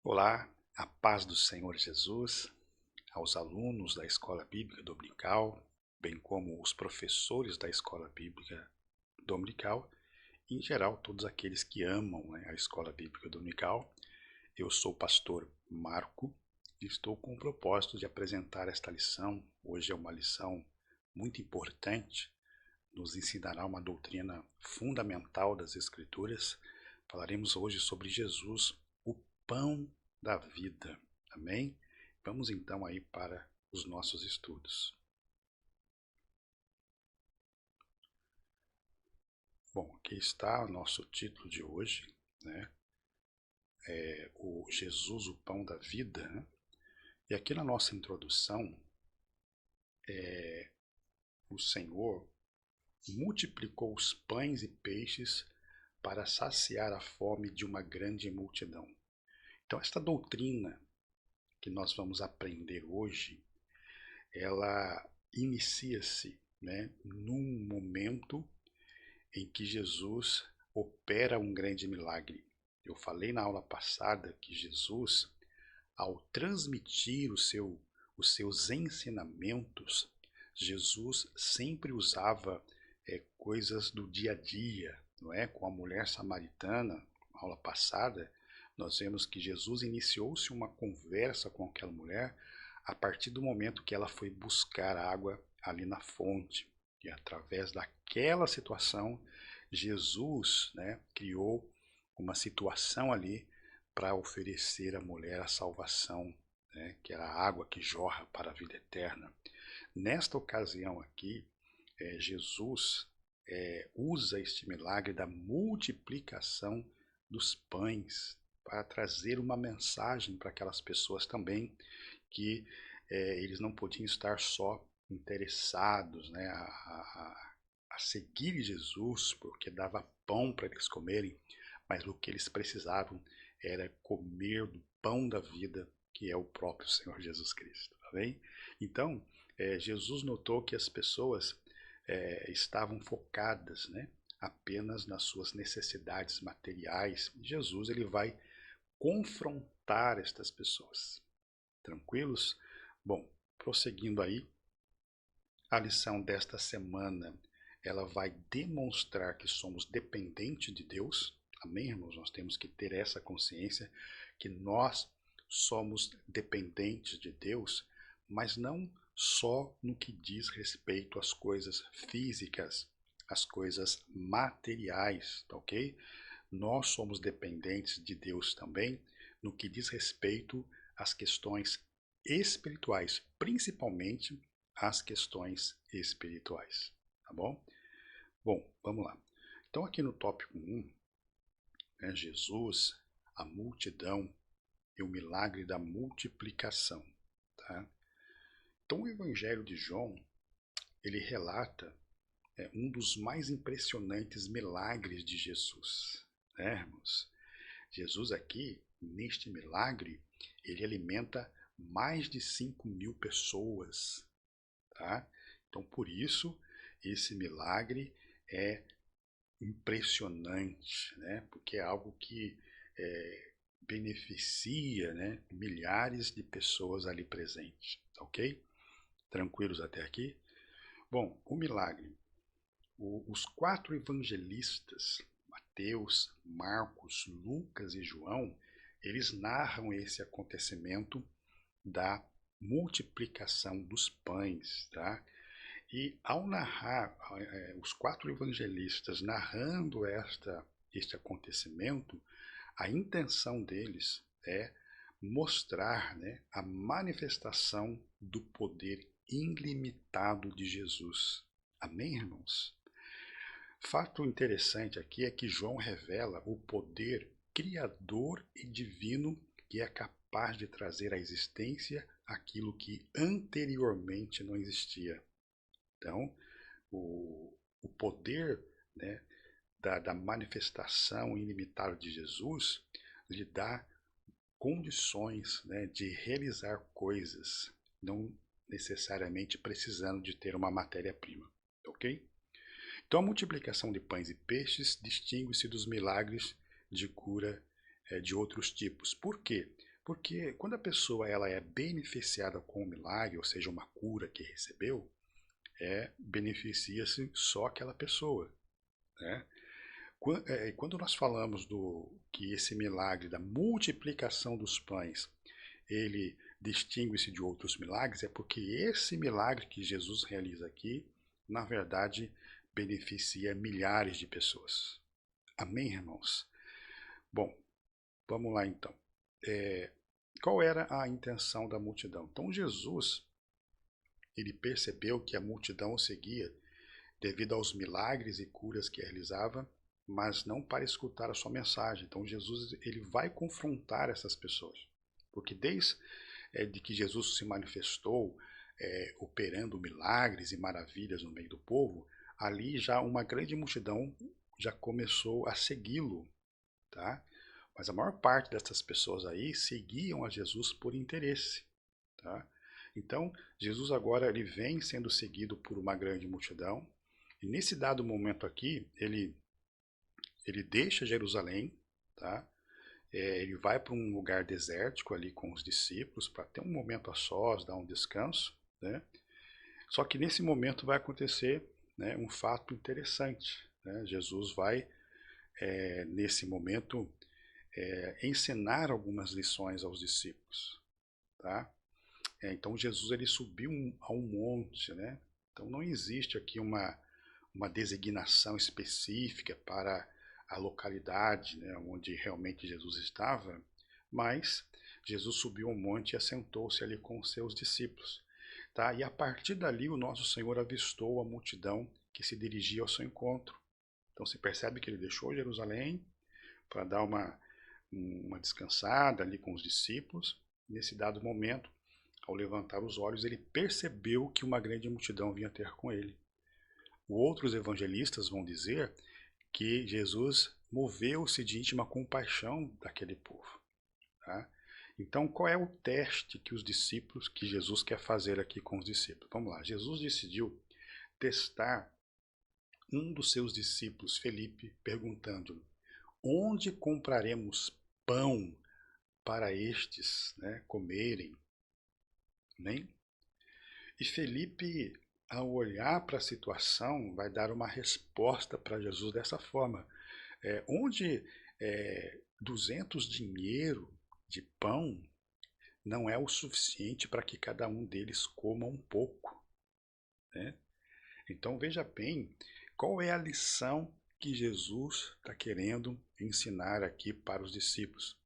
Olá, a paz do Senhor Jesus, aos alunos da Escola Bíblica Dominical, bem como os professores da Escola Bíblica Dominical, e em geral todos aqueles que amam, a Escola Bíblica Dominical. Eu sou o pastor Marco e estou com o propósito de apresentar esta lição. Hoje é uma lição muito importante, nos ensinará uma doutrina fundamental das Escrituras. Falaremos hoje sobre Jesus, o pão da vida. Amém? Vamos então aí para os nossos estudos. Bom, aqui está o nosso título de hoje, né? É o Jesus, o pão da vida, né? E aqui na nossa introdução, o Senhor multiplicou os pães e peixes para saciar a fome de uma grande multidão. Então, esta doutrina que nós vamos aprender hoje, ela inicia-se, né, num momento em que Jesus opera um grande milagre. Eu falei na aula passada que Jesus, ao transmitir os seus ensinamentos, Jesus sempre usava coisas do dia a dia, não é? Com a mulher samaritana, na aula passada, nós vemos que Jesus iniciou-se uma conversa com aquela mulher a partir do momento que ela foi buscar água ali na fonte. E através daquela situação, Jesus, né, criou uma situação ali para oferecer à mulher a salvação, né, que era a água que jorra para a vida eterna. Nesta ocasião aqui, Jesus usa este milagre da multiplicação dos pães para trazer uma mensagem para aquelas pessoas também, que eles não podiam estar só interessados, né, a seguir Jesus, porque dava pão para eles comerem, mas o que eles precisavam era comer do pão da vida, que é o próprio Senhor Jesus Cristo. Tá bem? Então, Jesus notou que as pessoas estavam focadas, né, apenas nas suas necessidades materiais. Jesus ele vai confrontar estas pessoas. Tranquilos? Bom, prosseguindo aí, a lição desta semana, ela vai demonstrar que somos dependentes de Deus. Amém, irmãos? Nós temos que ter essa consciência que nós somos dependentes de Deus, mas não só no que diz respeito às coisas físicas, às coisas materiais, tá ok? Nós somos dependentes de Deus também no que diz respeito às questões espirituais, principalmente as questões espirituais, tá bom? Bom, vamos lá. Então aqui no tópico 1, né, Jesus, a multidão e o milagre da multiplicação, tá? Então o Evangelho de João, ele relata um dos mais impressionantes milagres de Jesus, né, irmãos? Jesus aqui, neste milagre, ele alimenta mais de 5.000 pessoas, tá? Então, por isso, esse milagre é impressionante, né? Porque é algo que beneficia, né, milhares de pessoas ali presentes, ok? Tranquilos até aqui? Bom, o milagre. Os 4 evangelistas, Mateus, Marcos, Lucas e João, eles narram esse acontecimento da multiplicação dos pães, tá? E ao narrar, os 4 evangelistas narrando este acontecimento, a intenção deles é mostrar, né, a manifestação do poder ilimitado de Jesus. Amém, irmãos? Fato interessante aqui é que João revela o poder criador e divino que é capaz de trazer à existência aquilo que anteriormente não existia. Então, o poder, né, da manifestação ilimitada de Jesus lhe dá condições, né, de realizar coisas, não necessariamente precisando de ter uma matéria-prima, ok? Então a multiplicação de pães e peixes distingue-se dos milagres de cura de outros tipos. Por quê? Porque quando a pessoa ela é beneficiada com o milagre, ou seja, uma cura que recebeu, beneficia-se só aquela pessoa, né? Quando nós falamos que esse milagre da multiplicação dos pães, ele distingue-se de outros milagres, é porque esse milagre que Jesus realiza aqui, na verdade, beneficia milhares de pessoas. Amém, irmãos? Bom, vamos lá então. Qual era a intenção da multidão? Então Jesus, ele percebeu que a multidão o seguia devido aos milagres e curas que realizava, mas não para escutar a sua mensagem. Então Jesus ele vai confrontar essas pessoas, porque desde de que Jesus se manifestou operando milagres e maravilhas no meio do povo, ali já uma grande multidão já começou a segui-lo, tá? Mas a maior parte dessas pessoas aí seguiam a Jesus por interesse, tá? Então, Jesus agora ele vem sendo seguido por uma grande multidão, e nesse dado momento aqui, ele deixa Jerusalém, tá? Ele vai para um lugar desértico ali com os discípulos para ter um momento a sós, dar um descanso, né? Só que nesse momento vai acontecer, né, um fato interessante, né? Jesus vai, nesse momento, ensinar algumas lições aos discípulos, tá? Então Jesus ele subiu a um monte, né? Então não existe aqui uma designação específica para a localidade, né, onde realmente Jesus estava, mas Jesus subiu um monte e assentou-se ali com os seus discípulos, tá? E a partir dali o nosso Senhor avistou a multidão que se dirigia ao seu encontro. Então se percebe que ele deixou Jerusalém para dar uma descansada ali com os discípulos. Nesse dado momento, ao levantar os olhos, ele percebeu que uma grande multidão vinha ter com ele. Outros evangelistas vão dizer que Jesus moveu-se de íntima compaixão daquele povo, tá? Então, qual é o teste que Jesus quer fazer aqui com os discípulos? Vamos lá, Jesus decidiu testar um dos seus discípulos, Felipe, perguntando-lhe: onde compraremos pão para estes, né, comerem? Nem? E Felipe, ao olhar para a situação, vai dar uma resposta para Jesus dessa forma: onde 200 dinheiro de pão não é o suficiente para que cada um deles coma um pouco, né? Então veja bem, qual é a lição que Jesus está querendo ensinar aqui para os discípulos?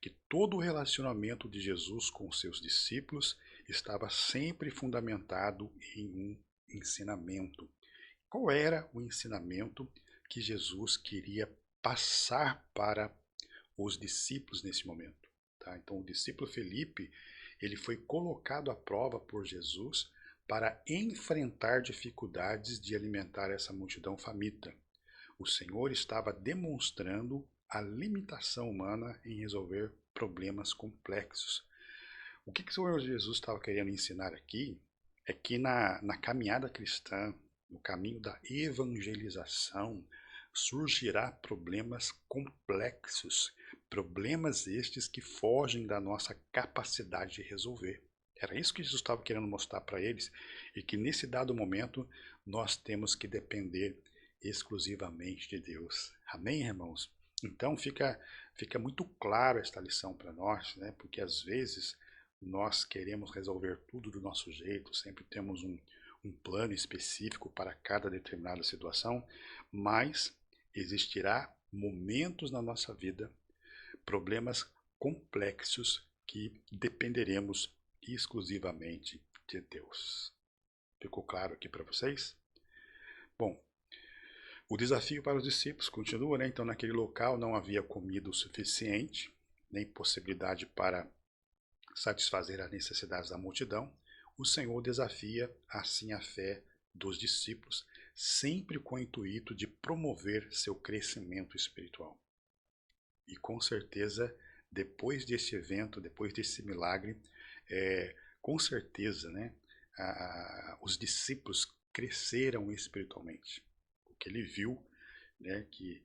Que todo o relacionamento de Jesus com os seus discípulos estava sempre fundamentado em um ensinamento. Qual era o ensinamento que Jesus queria passar para os discípulos nesse momento? Tá? Então, o discípulo Felipe, ele foi colocado à prova por Jesus para enfrentar dificuldades de alimentar essa multidão faminta. O Senhor estava demonstrando a limitação humana em resolver problemas complexos. O que o Senhor Jesus estava querendo ensinar aqui é que na caminhada cristã, no caminho da evangelização, surgirá problemas complexos, problemas estes que fogem da nossa capacidade de resolver. Era isso que Jesus estava querendo mostrar para eles, e que nesse dado momento nós temos que depender exclusivamente de Deus. Amém, irmãos? Então fica muito claro esta lição para nós, né? Porque às vezes nós queremos resolver tudo do nosso jeito, sempre temos um plano específico para cada determinada situação, mas existirá momentos na nossa vida, problemas complexos que dependeremos exclusivamente de Deus. Ficou claro aqui para vocês? Bom, o desafio para os discípulos continua, né? Então naquele local não havia comida o suficiente, nem possibilidade para satisfazer as necessidades da multidão. O Senhor desafia assim a fé dos discípulos, sempre com o intuito de promover seu crescimento espiritual. E com certeza, depois desse evento, depois desse milagre, com certeza, né, os discípulos cresceram espiritualmente. Porque ele viu, né, que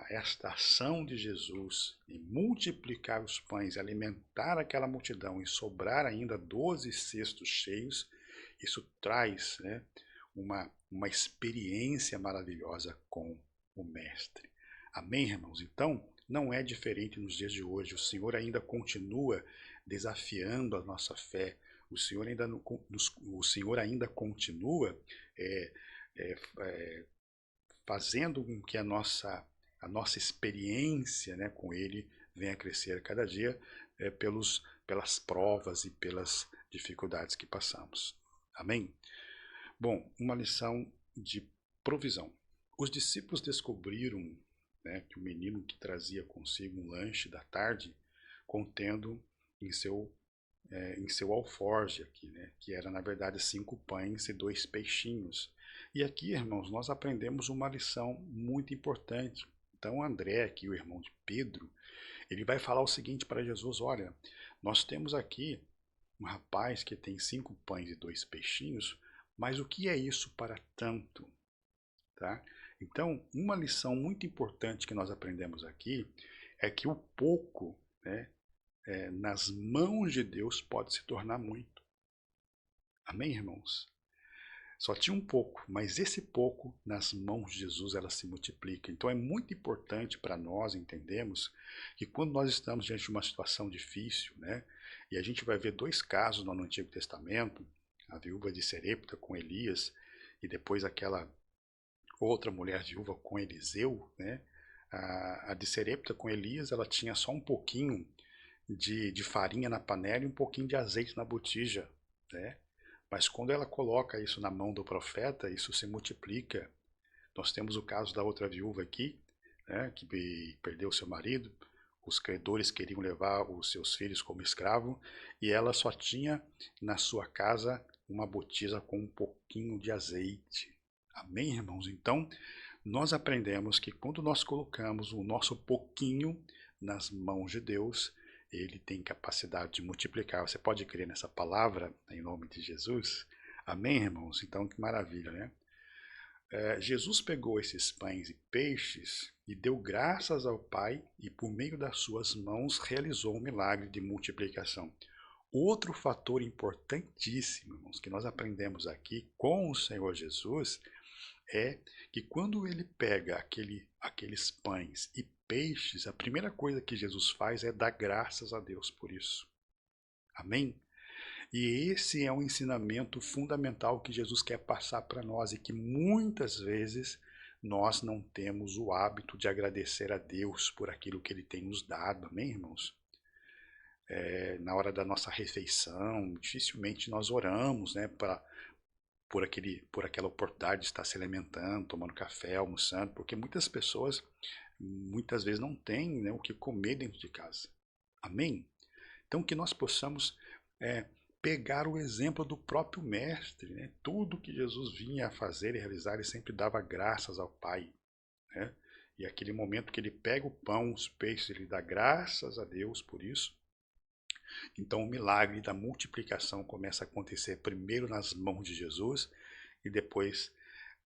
esta ação de Jesus em multiplicar os pães, alimentar aquela multidão e sobrar ainda 12 cestos cheios, isso traz, né, uma experiência maravilhosa com o Mestre. Amém, irmãos? Então, não é diferente nos dias de hoje. O Senhor ainda continua desafiando a nossa fé. O Senhor ainda continua fazendo com que a nossa experiência, né, com Ele venha a crescer a cada dia pelas provas e pelas dificuldades que passamos. Amém? Bom, uma lição de provisão. Os discípulos descobriram, né, que o menino que trazia consigo um lanche da tarde, contendo em seu alforje aqui, né, que era na verdade 5 pães e 2 peixinhos. E aqui, irmãos, nós aprendemos uma lição muito importante. Então André, aqui o irmão de Pedro, ele vai falar o seguinte para Jesus: olha, nós temos aqui um rapaz que tem 5 pães e 2 peixinhos, mas o que é isso para tanto? Tá? Então, uma lição muito importante que nós aprendemos aqui é que o pouco, né, nas mãos de Deus pode se tornar muito. Amém, irmãos? Só tinha um pouco, mas esse pouco nas mãos de Jesus ela se multiplica. Então é muito importante para nós entendermos que quando nós estamos diante de uma situação difícil, né, e a gente vai ver 2 casos no Antigo Testamento, a viúva de Serepta com Elias e depois aquela outra mulher viúva com Eliseu, né? A de Serepta com Elias, ela tinha só um pouquinho de farinha na panela e um pouquinho de azeite na botija, né? Mas quando ela coloca isso na mão do profeta, isso se multiplica. Nós temos o caso da outra viúva aqui, né, que perdeu seu marido, os credores queriam levar os seus filhos como escravo, e ela só tinha na sua casa uma botija com um pouquinho de azeite. Amém, irmãos? Então, nós aprendemos que quando nós colocamos o nosso pouquinho nas mãos de Deus, Ele tem capacidade de multiplicar. Você pode crer nessa palavra, em nome de Jesus? Amém, irmãos? Então, que maravilha, né? Jesus pegou esses pães e peixes e deu graças ao Pai e por meio das suas mãos realizou um milagre de multiplicação. Outro fator importantíssimo, irmãos, que nós aprendemos aqui com o Senhor Jesus é que quando ele pega aqueles pães e peixes, a primeira coisa que Jesus faz é dar graças a Deus por isso. Amém? E esse é um ensinamento fundamental que Jesus quer passar para nós e que muitas vezes nós não temos o hábito de agradecer a Deus por aquilo que Ele tem nos dado, amém, irmãos? Na hora da nossa refeição, dificilmente nós oramos, né, por aquela oportunidade de estar se alimentando, tomando café, almoçando, porque muitas pessoas, muitas vezes não têm, né, o que comer dentro de casa. Amém? Então que nós possamos pegar o exemplo do próprio Mestre, né? Tudo que Jesus vinha a fazer e realizar, ele sempre dava graças ao Pai, né? E aquele momento que ele pega o pão, os peixes, ele dá graças a Deus por isso. Então o milagre da multiplicação começa a acontecer primeiro nas mãos de Jesus e depois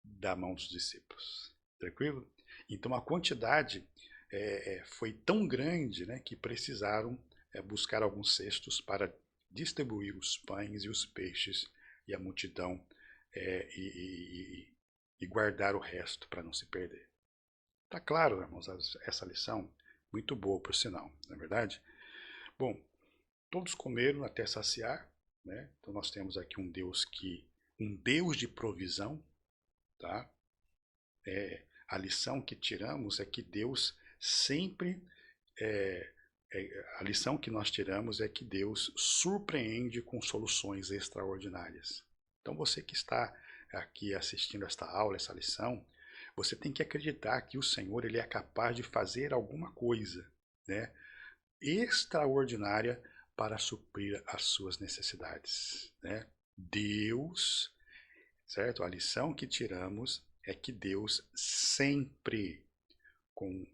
da mão dos discípulos. Tranquilo? Então a quantidade foi tão grande, né, que precisaram buscar alguns cestos para distribuir os pães e os peixes e a multidão e guardar o resto para não se perder. Tá claro, irmãos, essa lição? Muito boa, por sinal, não é verdade? Bom, todos comeram até saciar, né? Então nós temos aqui um Deus de provisão, tá? A lição que tiramos é que Deus sempre a lição que nós tiramos é que Deus surpreende com soluções extraordinárias. Então você que está aqui assistindo esta aula, essa lição, você tem que acreditar que o Senhor ele é capaz de fazer alguma coisa, né, extraordinária para suprir as suas necessidades, né? Deus, certo? A lição que tiramos é que Deus sempre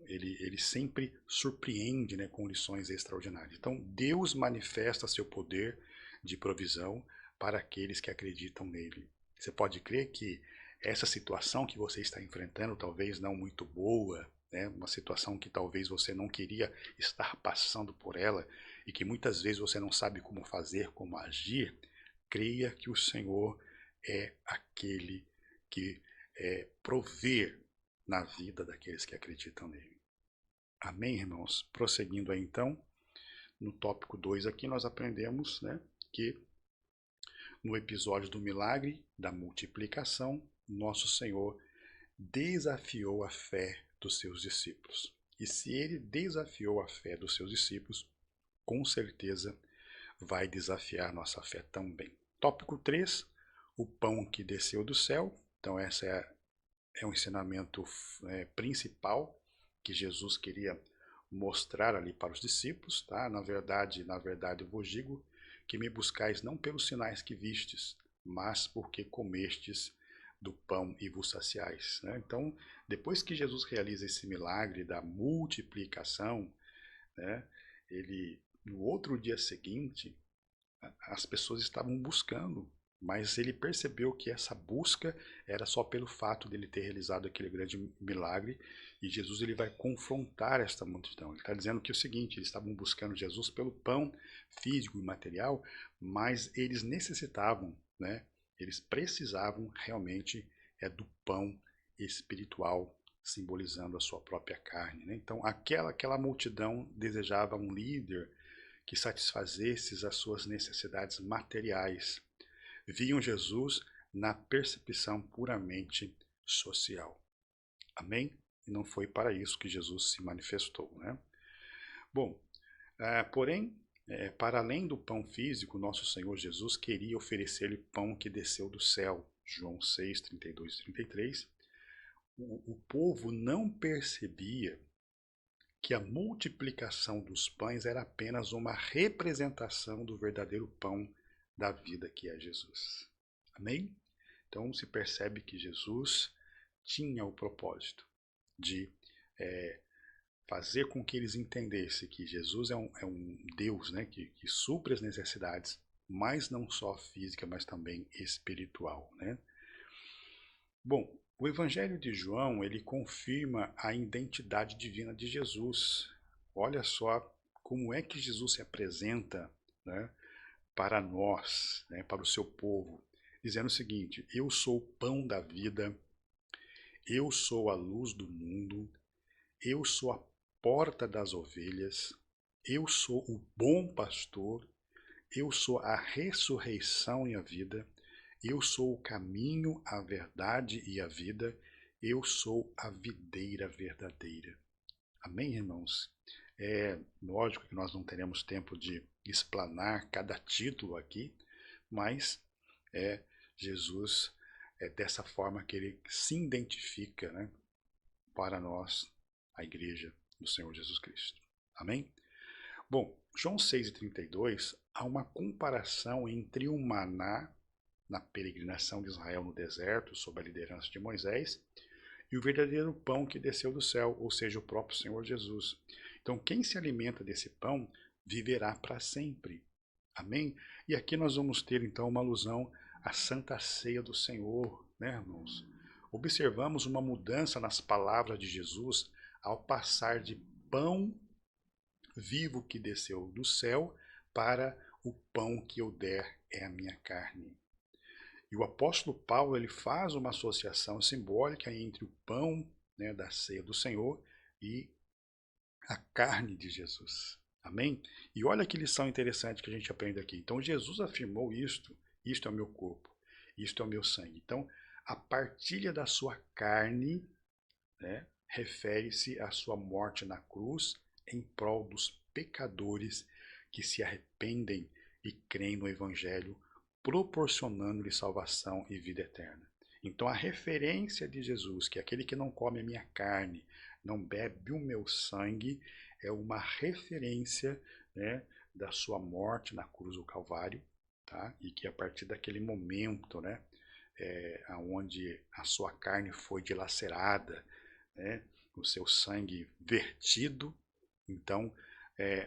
ele sempre surpreende, né, com lições extraordinárias. Então, Deus manifesta seu poder de provisão para aqueles que acreditam nele. Você pode crer que essa situação que você está enfrentando, talvez não muito boa, né, uma situação que talvez você não queria estar passando por ela e que muitas vezes você não sabe como fazer, como agir, creia que o Senhor é aquele que provê na vida daqueles que acreditam nele. Amém, irmãos? Prosseguindo aí então, no tópico 2 aqui nós aprendemos, né, que no episódio do milagre da multiplicação, nosso Senhor desafiou a fé dos seus discípulos. E se ele desafiou a fé dos seus discípulos, com certeza vai desafiar nossa fé também. Tópico 3, o pão que desceu do céu. Então esse é o ensinamento principal que Jesus queria mostrar ali para os discípulos, tá? Na verdade eu vos digo que me buscais não pelos sinais que vistes, mas porque comestes do pão e vos saciais, né? Então, depois que Jesus realiza esse milagre da multiplicação, né, ele no outro dia seguinte, as pessoas estavam buscando, mas ele percebeu que essa busca era só pelo fato dele ter realizado aquele grande milagre, e Jesus ele vai confrontar esta multidão. Ele está dizendo que é o seguinte: eles estavam buscando Jesus pelo pão físico e material, mas eles necessitavam, né? Eles precisavam realmente do pão espiritual, simbolizando a sua própria carne, né? Então aquela multidão desejava um líder que satisfazesse as suas necessidades materiais. Viam Jesus na percepção puramente social. Amém? E não foi para isso que Jesus se manifestou, né? Bom, porém, para além do pão físico, nosso Senhor Jesus queria oferecer-lhe pão que desceu do céu. João 6, 32 e 33. O povo não percebia que a multiplicação dos pães era apenas uma representação do verdadeiro pão da vida que é Jesus. Amém? Então se percebe que Jesus tinha o propósito de fazer com que eles entendessem que Jesus é um Deus, né, que supre as necessidades, mas não só física, mas também espiritual, né? Bom, o Evangelho de João, ele confirma a identidade divina de Jesus. Olha só como é que Jesus se apresenta, né, para nós, né, para o seu povo, dizendo o seguinte: eu sou o pão da vida, eu sou a luz do mundo, eu sou a porta das ovelhas, eu sou o bom pastor, eu sou a ressurreição e a vida, eu sou o caminho, a verdade e a vida, eu sou a videira verdadeira. Amém, irmãos? É lógico que nós não teremos tempo de explanar cada título aqui, mas Jesus é dessa forma que ele se identifica, né, para nós, a igreja do Senhor Jesus Cristo. Amém? Bom, João 6,32 há uma comparação entre o maná na peregrinação de Israel no deserto, sob a liderança de Moisés, e o verdadeiro pão que desceu do céu, ou seja, o próprio Senhor Jesus. Então, quem se alimenta desse pão viverá para sempre. Amém? E aqui nós vamos ter então uma alusão à Santa Ceia do Senhor, né, irmãos? Observamos uma mudança nas palavras de Jesus ao passar de pão vivo que desceu do céu para o pão que eu der é a minha carne. E o apóstolo Paulo ele faz uma associação simbólica entre o pão, né, da ceia do Senhor e a carne de Jesus. Amém? E olha que lição interessante que a gente aprende aqui. Então Jesus afirmou isto é o meu corpo, isto é o meu sangue. Então a partilha da sua carne, né, refere-se à sua morte na cruz em prol dos pecadores que se arrependem e creem no Evangelho, proporcionando-lhe salvação e vida eterna. Então a referência de Jesus, que é aquele que não come a minha carne, não bebe o meu sangue, é uma referência, né, da sua morte na cruz do Calvário, tá? E que a partir daquele momento, né, onde a sua carne foi dilacerada, né, o seu sangue vertido, então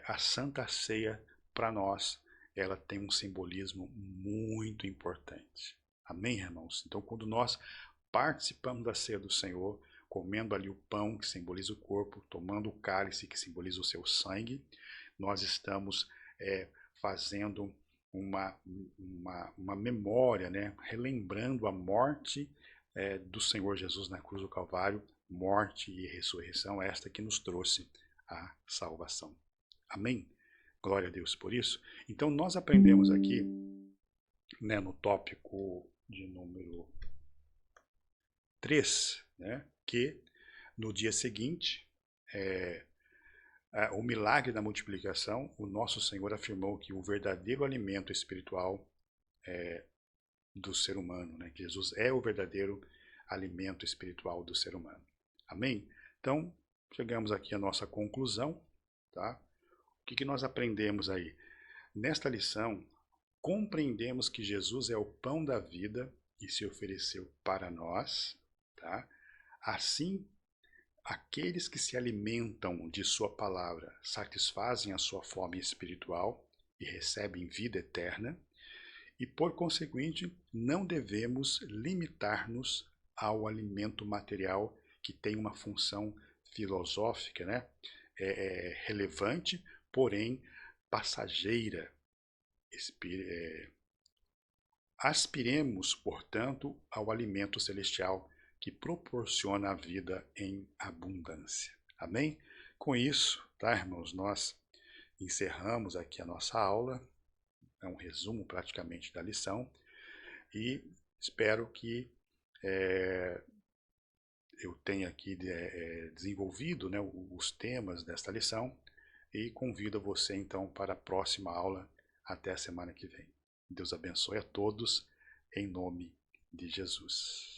a Santa Ceia para nós ela tem um simbolismo muito importante. Amém, irmãos? Então, quando nós participamos da ceia do Senhor, comendo ali o pão, que simboliza o corpo, tomando o cálice, que simboliza o seu sangue, nós estamos fazendo uma memória, né? Relembrando a morte do Senhor Jesus na cruz do Calvário, morte e ressurreição, esta que nos trouxe a salvação. Amém? Glória a Deus por isso. Então nós aprendemos aqui, né, no tópico de número 3, né, que no dia seguinte, o milagre da multiplicação, o nosso Senhor afirmou que o verdadeiro alimento espiritual do ser humano, né, que Jesus é o verdadeiro alimento espiritual do ser humano. Amém? Então, chegamos aqui à nossa conclusão, tá? O que nós aprendemos aí? Nesta lição, compreendemos que Jesus é o pão da vida e se ofereceu para nós, tá? Assim, aqueles que se alimentam de sua palavra satisfazem a sua fome espiritual e recebem vida eterna, e por conseguinte, não devemos limitar-nos ao alimento material que tem uma função filosófica, né? Relevante, porém passageira. Aspiremos, portanto, ao alimento celestial que proporciona a vida em abundância. Amém? Com isso, tá, irmãos, nós encerramos aqui a nossa aula, é um resumo praticamente da lição, e espero que eu tenha aqui desenvolvido, né, os temas desta lição, e convido você então para a próxima aula, até a semana que vem. Deus abençoe a todos, em nome de Jesus.